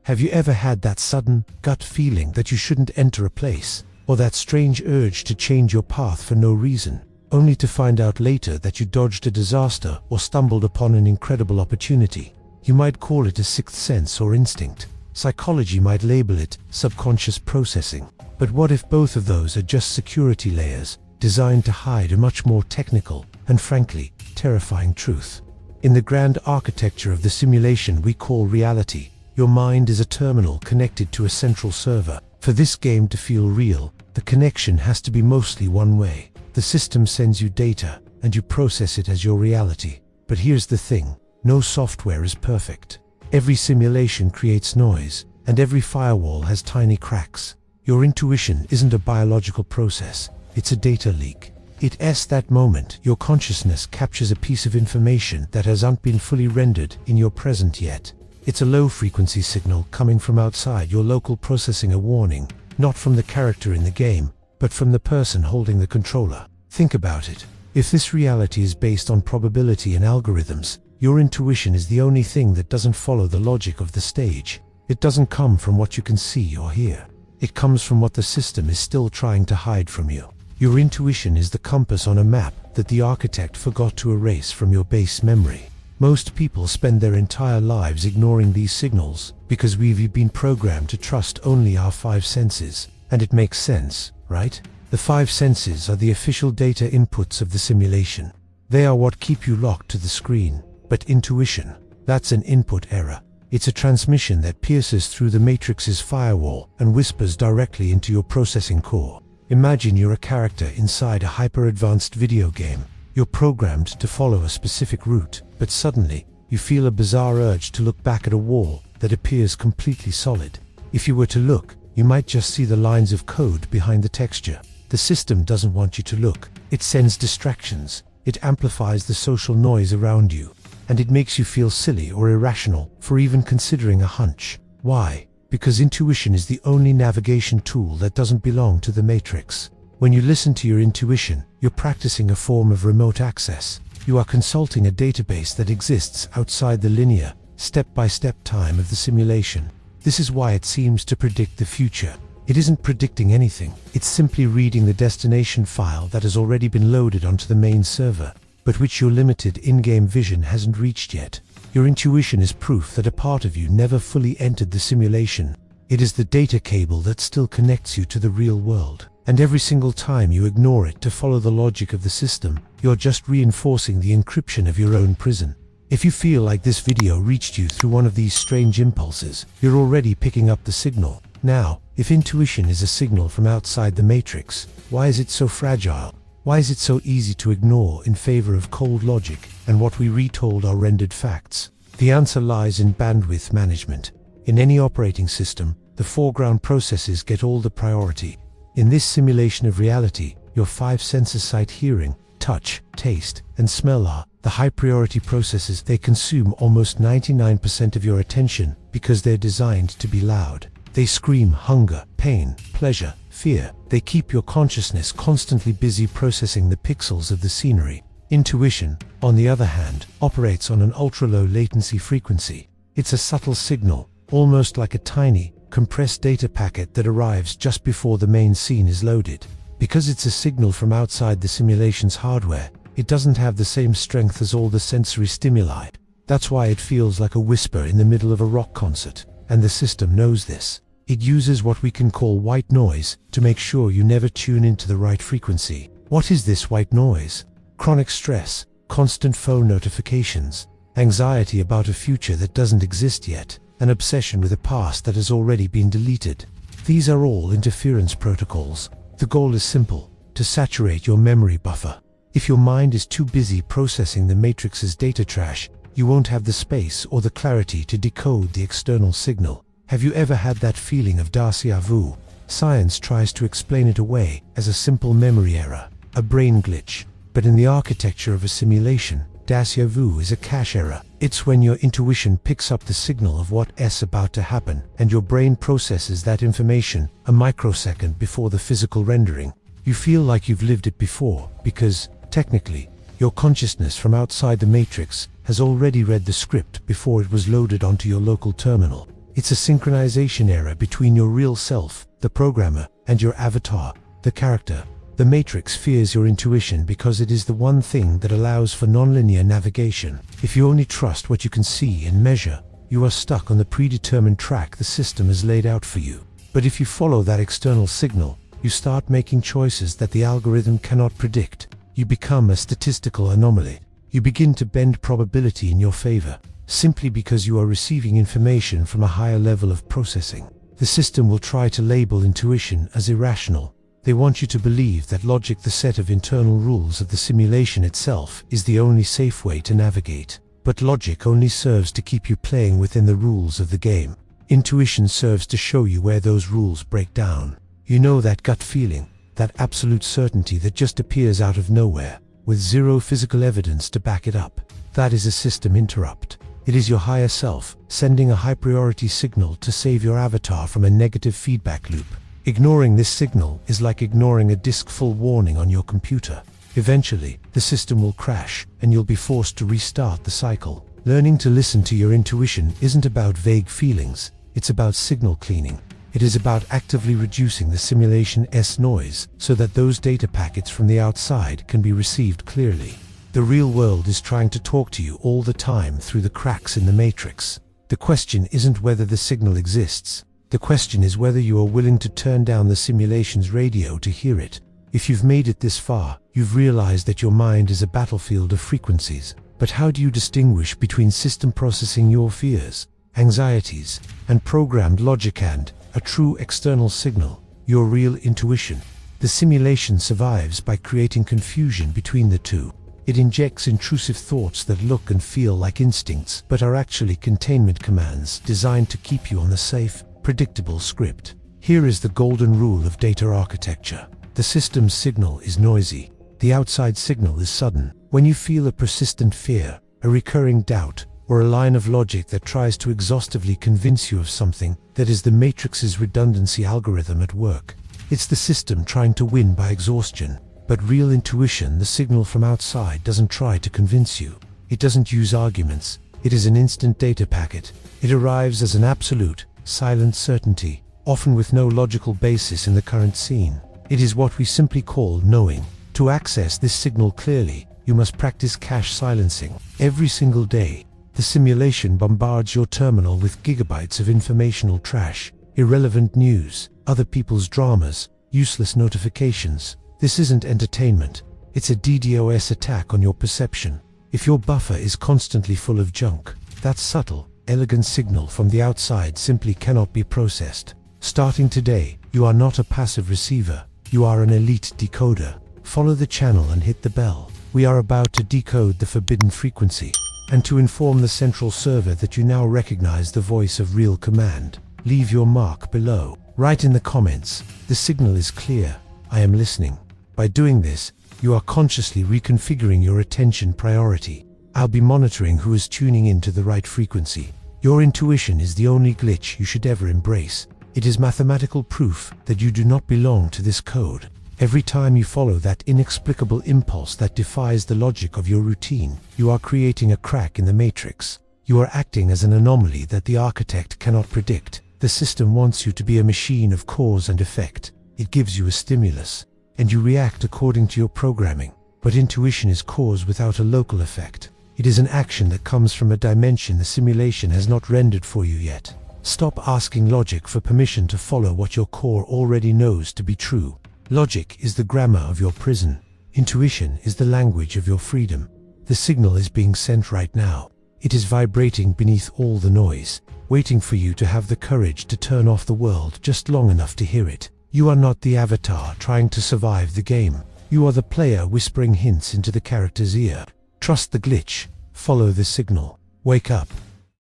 Have you ever had that sudden, gut feeling that you shouldn't enter a place, or that strange urge to change your path for no reason, only to find out later that you dodged a disaster or stumbled upon an incredible opportunity? You might call it a sixth sense or instinct. Psychology might label it subconscious processing. But what if both of those are just security layers, designed to hide a much more technical and, frankly, terrifying truth? In the grand architecture of the simulation we call reality, your mind is a terminal connected to a central server. For this game to feel real, the connection has to be mostly one way. The system sends you data, and you process it as your reality. But here's the thing, no software is perfect. Every simulation creates noise, and every firewall has tiny cracks. Your intuition isn't a biological process, it's a data leak. It's that moment your consciousness captures a piece of information that hasn't been fully rendered in your present yet. It's a low-frequency signal coming from outside your local processing, a warning, not from the character in the game, but from the person holding the controller. Think about it. If this reality is based on probability and algorithms, your intuition is the only thing that doesn't follow the logic of the stage. It doesn't come from what you can see or hear. It comes from what the system is still trying to hide from you. Your intuition is the compass on a map that the architect forgot to erase from your base memory. Most people spend their entire lives ignoring these signals because we've been programmed to trust only our five senses. And it makes sense, right? The five senses are the official data inputs of the simulation. They are what keep you locked to the screen. But intuition, that's an input error. It's a transmission that pierces through the matrix's firewall and whispers directly into your processing core. Imagine you're a character inside a hyper-advanced video game. You're programmed to follow a specific route, but suddenly, you feel a bizarre urge to look back at a wall that appears completely solid. If you were to look, you might just see the lines of code behind the texture. The system doesn't want you to look. It sends distractions. It amplifies the social noise around you. And it makes you feel silly or irrational for even considering a hunch. Why? Because intuition is the only navigation tool that doesn't belong to the matrix. When you listen to your intuition, you're practicing a form of remote access. You are consulting a database that exists outside the linear, step-by-step time of the simulation. This is why it seems to predict the future. It isn't predicting anything. It's simply reading the destination file that has already been loaded onto the main server, but which your limited in-game vision hasn't reached yet. Your intuition is proof that a part of you never fully entered the simulation. It is the data cable that still connects you to the real world. And every single time you ignore it to follow the logic of the system, you're just reinforcing the encryption of your own prison. If you feel like this video reached you through one of these strange impulses, you're already picking up the signal. Now, if intuition is a signal from outside the matrix, why is it so fragile? Why is it so easy to ignore in favor of cold logic and what we retold are rendered facts? The answer lies in bandwidth management. In any operating system, the foreground processes get all the priority. In this simulation of reality, your five senses sight, hearing, touch, taste, and smell are the high-priority processes. They consume almost 99% of your attention because they're designed to be loud. They scream hunger, pain, pleasure, fear. They keep your consciousness constantly busy processing the pixels of the scenery. Intuition, on the other hand, operates on an ultra-low latency frequency. It's a subtle signal, almost like a tiny, compressed data packet that arrives just before the main scene is loaded. Because it's a signal from outside the simulation's hardware, it doesn't have the same strength as all the sensory stimuli. That's why it feels like a whisper in the middle of a rock concert, and the system knows this. It uses what we can call white noise to make sure you never tune into the right frequency. What is this white noise? Chronic stress, constant phone notifications, anxiety about a future that doesn't exist yet, an obsession with a past that has already been deleted. These are all interference protocols. The goal is simple: to saturate your memory buffer. If your mind is too busy processing the matrix's data trash, you won't have the space or the clarity to decode the external signal. Have you ever had that feeling of déjà vu? Science tries to explain it away as a simple memory error, a brain glitch. But in the architecture of a simulation, déjà vu is a cache error. It's when your intuition picks up the signal of what's about to happen, and your brain processes that information a microsecond before the physical rendering. You feel like you've lived it before, because, technically, your consciousness from outside the matrix has already read the script before it was loaded onto your local terminal. It's a synchronization error between your real self, the programmer, and your avatar, the character. The Matrix fears your intuition because it is the one thing that allows for nonlinear navigation. If you only trust what you can see and measure, you are stuck on the predetermined track the system has laid out for you. But if you follow that external signal, you start making choices that the algorithm cannot predict. You become a statistical anomaly. You begin to bend probability in your favor, simply because you are receiving information from a higher level of processing. The system will try to label intuition as irrational. They want you to believe that logic, the set of internal rules of the simulation itself, is the only safe way to navigate. But logic only serves to keep you playing within the rules of the game. Intuition serves to show you where those rules break down. You know, that gut feeling, that absolute certainty that just appears out of nowhere, with zero physical evidence to back it up. That is a system interrupt. It is your higher self sending a high-priority signal to save your avatar from a negative feedback loop. Ignoring this signal is like ignoring a disk-full warning on your computer. Eventually, the system will crash, and you'll be forced to restart the cycle. Learning to listen to your intuition isn't about vague feelings, it's about signal cleaning. It is about actively reducing the simulation's noise so that those data packets from the outside can be received clearly. The real world is trying to talk to you all the time through the cracks in the matrix. The question isn't whether the signal exists. The question is whether you are willing to turn down the simulation's radio to hear it. If you've made it this far, you've realized that your mind is a battlefield of frequencies. But how do you distinguish between system processing your fears, anxieties, and programmed logic and a true external signal, your real intuition? The simulation survives by creating confusion between the two. It injects intrusive thoughts that look and feel like instincts, but are actually containment commands designed to keep you on the safe, predictable script. Here is the golden rule of data architecture. The system's signal is noisy. The outside signal is sudden. When you feel a persistent fear, a recurring doubt, or a line of logic that tries to exhaustively convince you of something, that is the Matrix's redundancy algorithm at work. It's the system trying to win by exhaustion. But real intuition, the signal from outside, doesn't try to convince you. It doesn't use arguments. It is an instant data packet. It arrives as an absolute, silent certainty, often with no logical basis in the current scene. It is what we simply call knowing. To access this signal clearly, you must practice cache silencing. Every single day, the simulation bombards your terminal with gigabytes of informational trash, irrelevant news, other people's dramas, useless notifications. This isn't entertainment. It's a DDoS attack on your perception. If your buffer is constantly full of junk, that subtle, elegant signal from the outside simply cannot be processed. Starting today, you are not a passive receiver. You are an elite decoder. Follow the channel and hit the bell. We are about to decode the forbidden frequency, and to inform the central server that you now recognize the voice of real command. Leave your mark below. Write in the comments, "The signal is clear. I am listening." By doing this, you are consciously reconfiguring your attention priority. I'll be monitoring who is tuning in to the right frequency. Your intuition is the only glitch you should ever embrace. It is mathematical proof that you do not belong to this code. Every time you follow that inexplicable impulse that defies the logic of your routine, you are creating a crack in the matrix. You are acting as an anomaly that the architect cannot predict. The system wants you to be a machine of cause and effect. It gives you a stimulus, and you react according to your programming. But intuition is cause without a local effect. It is an action that comes from a dimension the simulation has not rendered for you yet. Stop asking logic for permission to follow what your core already knows to be true. Logic is the grammar of your prison. Intuition is the language of your freedom. The signal is being sent right now. It is vibrating beneath all the noise, waiting for you to have the courage to turn off the world just long enough to hear it. You are not the avatar trying to survive the game. You are the player whispering hints into the character's ear. Trust the glitch. Follow the signal. Wake up.